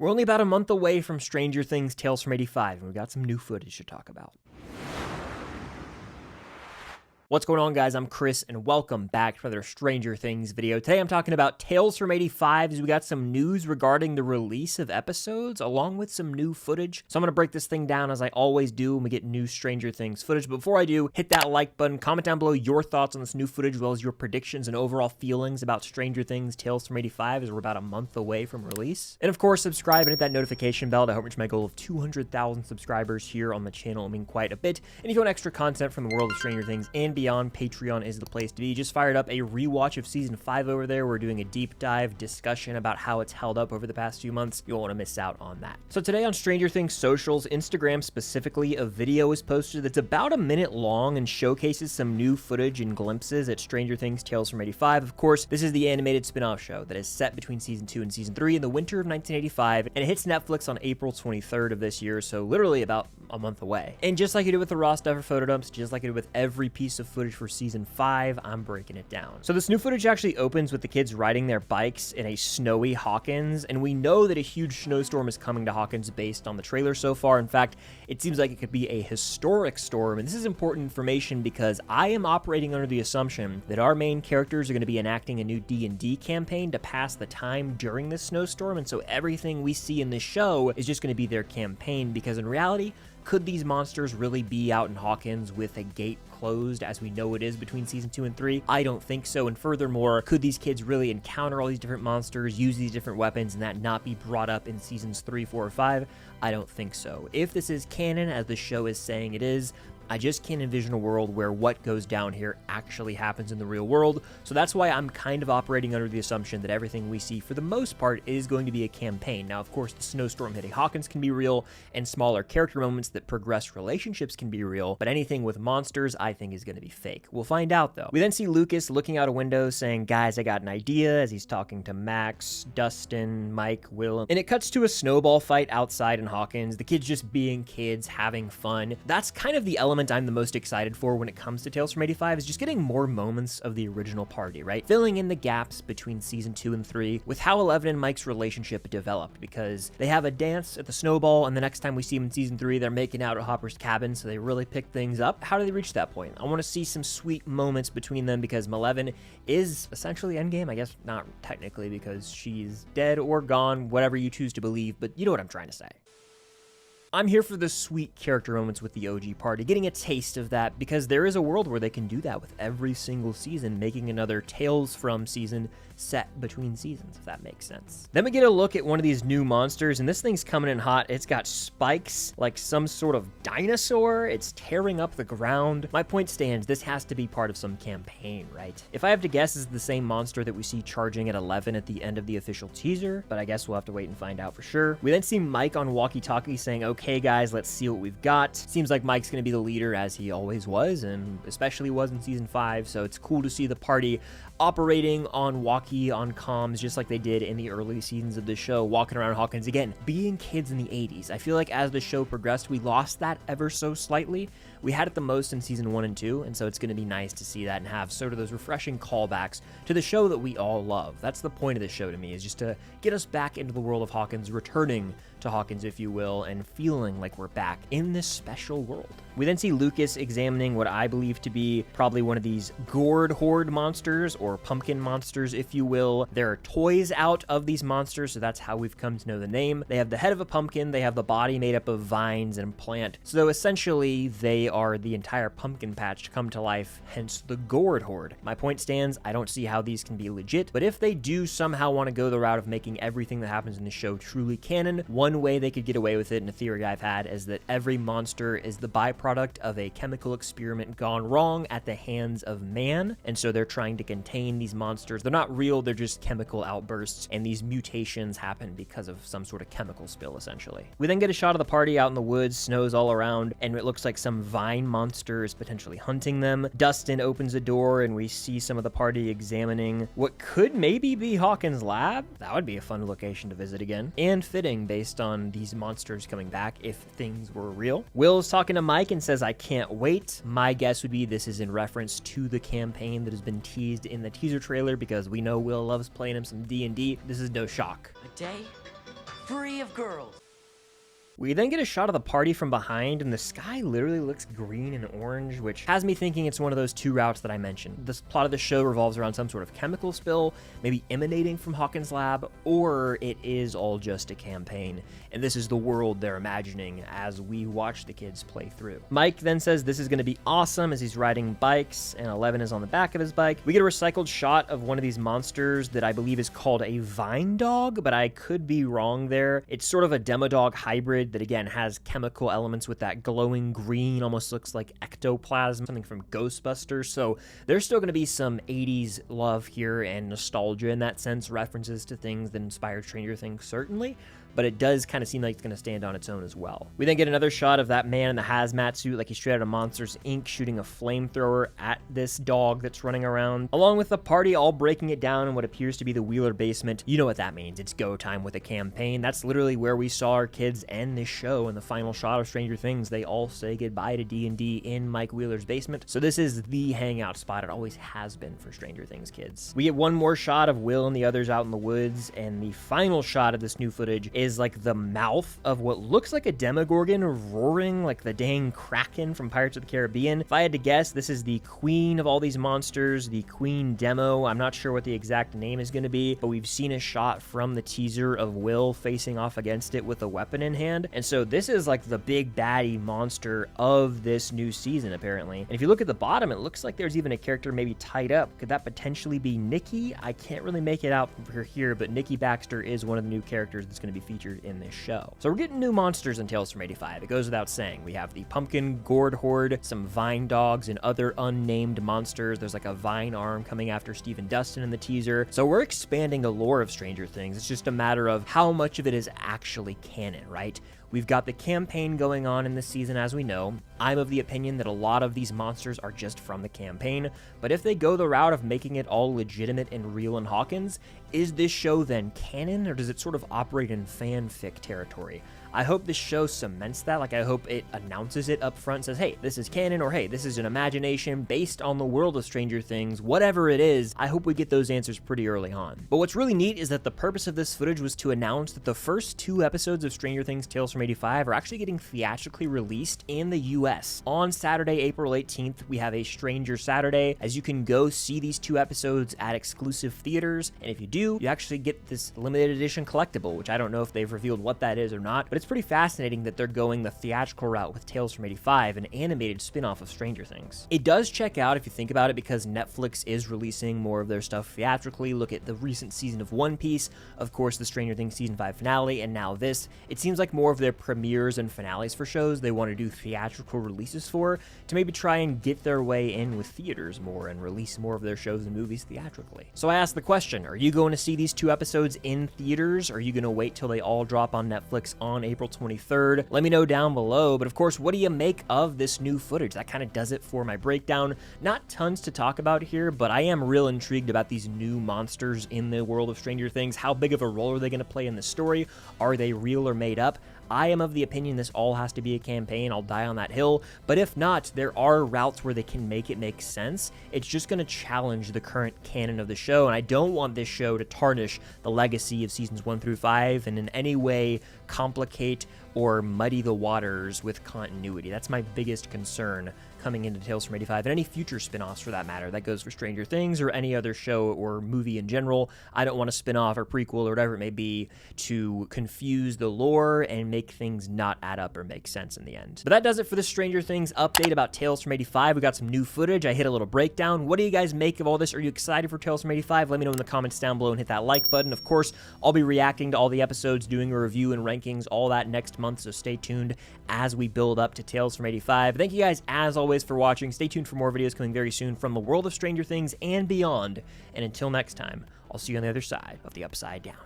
We're only about a month away from Stranger Things Tales from 85, and we've got some new footage to talk about. What's going on, guys? I'm Chris, and welcome back to another Stranger Things video. Today I'm talking about Tales from 85, as we got some news regarding the release of episodes, along with some new footage. So I'm going to break this thing down as I always do when we get new Stranger Things footage. But before I do, hit that like button, comment down below your thoughts on this new footage, as well as your predictions and overall feelings about Stranger Things Tales from 85, as we're about a month away from release. And of course, subscribe and hit that notification bell to help reach my goal of 200,000 subscribers here on the channel. I mean, quite a bit. And if you want extra content from the world of Stranger Things and beyond, Patreon is the place to be. Just fired up a rewatch of season 5 over there. We're doing a deep dive discussion about how it's held up over the past few months. You won't want to miss out on that. So today on Stranger Things socials, Instagram specifically, a video is posted that's about a minute long and showcases some new footage and glimpses at Stranger Things Tales from 85. Of course, this is the animated spin-off show that is set between season 2 and season 3 in the winter of 1985, and it hits Netflix on April 23rd of this year, so literally about a month away. And just like you did with the Raw Stuffer photo dumps, just like you did with every piece of footage for season 5, I'm breaking it down. So this new footage actually opens with the kids riding their bikes in a snowy Hawkins, and we know that a huge snowstorm is coming to Hawkins based on the trailer so far. In fact, it seems like it could be a historic storm, and this is important information because I am operating under the assumption that our main characters are going to be enacting a new D&D campaign to pass the time during this snowstorm, and so everything we see in this show is just going to be their campaign, because in reality, could these monsters really be out in Hawkins with a gate closed as we know it is between season 2 and 3? I don't think so. And furthermore, could these kids really encounter all these different monsters, use these different weapons, and that not be brought up in seasons 3, 4, or 5? I don't think so. If this is canon, as the show is saying it is, I just can't envision a world where what goes down here actually happens in the real world. So that's why I'm kind of operating under the assumption that everything we see for the most part is going to be a campaign. Now, of course, the snowstorm hitting Hawkins can be real, and smaller character moments that progress relationships can be real, but anything with monsters I think is going to be fake. We'll find out though. We then see Lucas looking out a window saying, "Guys, I got an idea," as he's talking to Max, Dustin, Mike, Will, and it cuts to a snowball fight outside in Hawkins, the kids just being kids, having fun. That's kind of the element I'm the most excited for when it comes to Tales from 85, is just getting more moments of the original party, right? Filling in the gaps between season 2 and 3 with how Eleven and Mike's relationship developed, because they have a dance at the snowball, and the next time we see them in season 3, they're making out at Hopper's cabin, so they really pick things up. How do they reach that point? I want to see some sweet moments between them, because Eleven is essentially Endgame. I guess not technically, because she's dead or gone, whatever you choose to believe, but you know what I'm trying to say. I'm here for the sweet character moments with the OG party, getting a taste of that, because there is a world where they can do that with every single season, making another Tales from season set between seasons, if that makes sense. Then we get a look at one of these new monsters, and this thing's coming in hot. It's got spikes like some sort of dinosaur. It's tearing up the ground. My point stands, this has to be part of some campaign, right? If I have to guess, this is the same monster that we see charging at 11 at the end of the official teaser, but I guess we'll have to wait and find out for sure. We then see Mike on walkie-talkie saying, "Okay guys, let's see what we've got." Seems like Mike's gonna be the leader, as he always was, and especially was in season 5, so it's cool to see the party operating on walkie, on comms, just like they did in the early seasons of the show, walking around Hawkins again, being kids in the 80s. I feel like as the show progressed, we lost that ever so slightly. We had it the most in season 1 and 2, and so it's going to be nice to see that and have sort of those refreshing callbacks to the show that we all love. That's the point of this show to me, is just to get us back into the world of Hawkins, returning to Hawkins, if you will, and feeling like we're back in this special world. We then see Lucas examining what I believe to be probably one of these gourd horde monsters, or pumpkin monsters, if you will. There are toys out of these monsters, so that's how we've come to know the name. They have the head of a pumpkin, they have the body made up of vines and plant, so essentially they are the entire pumpkin patch come to life, hence the gourd horde. My point stands, I don't see how these can be legit, but if they do somehow want to go the route of making everything that happens in the show truly canon, one way they could get away with it, and a theory I've had, is that every monster is the byproduct of a chemical experiment gone wrong at the hands of man, and so they're trying to contain these monsters. They're not real, they're just chemical outbursts, and these mutations happen because of some sort of chemical spill, essentially. We then get a shot of the party out in the woods, snows all around, and it looks like some vine monster is potentially hunting them. Dustin opens a door, and we see some of the party examining what could maybe be Hawkins' lab. That would be a fun location to visit again, and fitting based on these monsters coming back if things were real. Will's talking to Mike and says, "I can't wait." My guess would be this is in reference to the campaign that has been teased in the teaser trailer, because we know Will loves playing him some D&D. This is no shock. A day spree of girls. We then get a shot of the party from behind, and the sky literally looks green and orange, which has me thinking it's one of those two routes that I mentioned. The plot of the show revolves around some sort of chemical spill, maybe emanating from Hawkins' lab, or it is all just a campaign, and this is the world they're imagining as we watch the kids play through. Mike then says this is going to be awesome as he's riding bikes, and Eleven is on the back of his bike. We get a recycled shot of one of these monsters that I believe is called a vine dog, but I could be wrong there. It's sort of a Demodog hybrid that again has chemical elements with that glowing green, almost looks like ectoplasm, something from Ghostbusters. So there's still going to be some 80s love here and nostalgia in that sense, references to things that inspired Stranger Things certainly, but it does kind of seem like it's going to stand on its own as well. We then get another shot of that man in the hazmat suit like he's straight out of Monsters, Inc., shooting a flamethrower at this dog that's running around, along with the party all breaking it down in what appears to be the Wheeler basement. You know what that means. It's go time with a campaign. That's literally where we saw our kids end this show in the final shot of Stranger Things. They all say goodbye to D&D in Mike Wheeler's basement. So this is the hangout spot. It always has been for Stranger Things kids. We get one more shot of Will and the others out in the woods, and the final shot of this new footage is like the mouth of what looks like a Demogorgon roaring like the dang Kraken from Pirates of the Caribbean. If I had to guess, this is the queen of all these monsters, the Queen Demo. I'm not sure what the exact name is going to be, but we've seen a shot from the teaser of Will facing off against it with a weapon in hand. And so this is like the big baddie monster of this new season, apparently. And if you look at the bottom, it looks like there's even a character maybe tied up. Could that potentially be Nikki? I can't really make it out from here, but Nikki Baxter is one of the new characters that's going to be featured in this show. So we're getting new monsters in Tales from 85. It goes without saying. We have the pumpkin gourd horde, some vine dogs, and other unnamed monsters. There's like a vine arm coming after Stephen Dustin in the teaser. So we're expanding the lore of Stranger Things. It's just a matter of how much of it is actually canon, right? We've got the campaign going on in this season, as we know. I'm of the opinion that a lot of these monsters are just from the campaign, but if they go the route of making it all legitimate and real in Hawkins, is this show then canon, or does it sort of operate in fanfic territory? I hope this show cements that. Like, I hope it announces it up front, says, hey, this is canon, or hey, this is an imagination based on the world of Stranger Things. Whatever it is, I hope we get those answers pretty early on. But what's really neat is that the purpose of this footage was to announce that the first 2 episodes of Stranger Things Tales from 85 are actually getting theatrically released in the US. On Saturday, April 18th, we have a Stranger Saturday, as you can go see these 2 episodes at exclusive theaters, and if you do, you actually get this limited edition collectible, which I don't know if they've revealed what that is or not, but it's pretty fascinating that they're going the theatrical route with Tales from 85, an animated spin-off of Stranger Things. It does check out if you think about it, because Netflix is releasing more of their stuff theatrically. Look at the recent season of One Piece, of course the Stranger Things season 5 finale, and now this. It seems like more of their premieres and finales for shows they want to do theatrical releases for, to maybe try and get their way in with theaters more and release more of their shows and movies theatrically. So I asked the question, are you going to see these 2 episodes in theaters? Or are you going to wait till they all drop on Netflix on April 23rd? Let me know down below. But of course, what do you make of this new footage? That kind of does it for my breakdown. Not tons to talk about here, but I am real intrigued about these new monsters in the world of Stranger Things. How big of a role are they going to play in the story? Are they real or made up? I am of the opinion this all has to be a campaign. I'll die on that hill. But if not, there are routes where they can make it make sense. It's just going to challenge the current canon of the show, and I don't want this show to tarnish the legacy of seasons 1 through 5 and in any way complicate or muddy the waters with continuity. That's my biggest concern coming into Tales from 85, and any future spin-offs for that matter. That goes for Stranger Things or any other show or movie in general. I don't want a spin-off or prequel or whatever it may be to confuse the lore and make things not add up or make sense in the end. But that does it for the Stranger Things update about Tales from 85. We got some new footage. I hit a little breakdown. What do you guys make of all this? Are you excited for Tales from 85? Let me know in the comments down below and hit that like button. Of course, I'll be reacting to all the episodes, doing a review and rankings, all that next month, so stay tuned as we build up to Tales from 85. Thank you guys, as always, for watching. Stay tuned for more videos coming very soon from the world of Stranger Things and beyond. And until next time, I'll see you on the other side of the Upside Down.